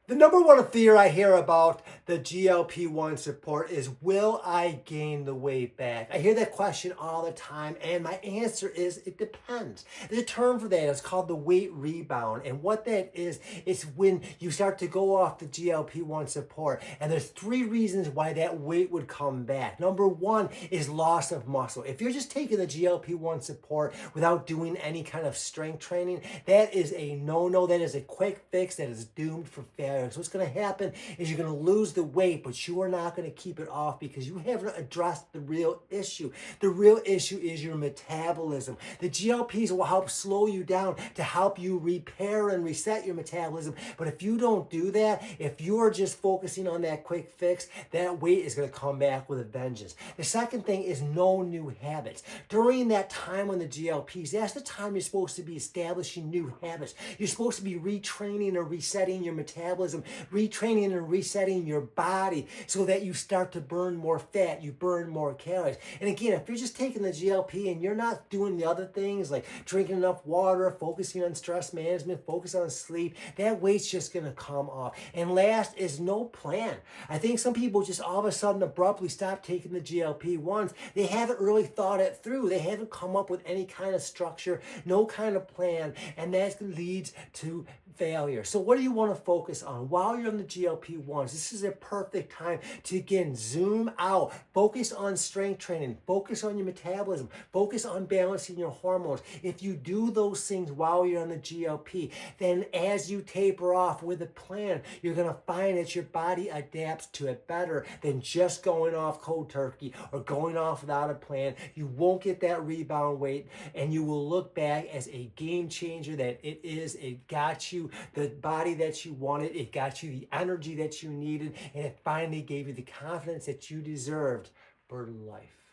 The number one fear I hear about the GLP-1 support is, will I gain the weight back? I hear that question all the time, and my answer is, it depends. There's a term for that. It's called the weight rebound. And what that is when you start to go off the GLP-1 support. And there's three reasons why that weight would come back. Number one is loss of muscle. If you're just taking the GLP-1 support without doing any kind of strength training, that is a no-no. That is a quick fix that is doomed for failure. So what's going to happen is you're going to lose the weight, but you are not going to keep it off because you haven't addressed the real issue. The real issue is your metabolism. The GLPs will help slow you down to help you repair and reset your metabolism. But if you don't do that, if you're just focusing on that quick fix, that weight is going to come back with a vengeance. The second thing is no new habits. During that time on the GLPs, that's the time you're supposed to be establishing new habits. You're supposed to be retraining or resetting your metabolism, retraining and resetting your body so that you start to burn more fat, you burn more calories. And again, if you're just taking the GLP and you're not doing the other things like drinking enough water, focusing on stress management, focus on sleep, that weight's just going to come off. And last is no plan. I think some people just all of a sudden abruptly stop taking the GLP-1s. They haven't really thought it through. They haven't come up with any kind of structure, no kind of plan, and that leads to failure. So what do you want to focus on? While you're on the GLP-1s, this is a perfect time to, again, zoom out, focus on strength training, focus on your metabolism, focus on balancing your hormones. If you do those things while you're on the GLP, then as you taper off with a plan, you're going to find that your body adapts to it better than just going off cold turkey or going off without a plan. You won't get that rebound weight, and you will look back as a game changer that it is. It got you the body that you wanted, it got you the energy that you needed, and it finally gave you the confidence that you deserved for life.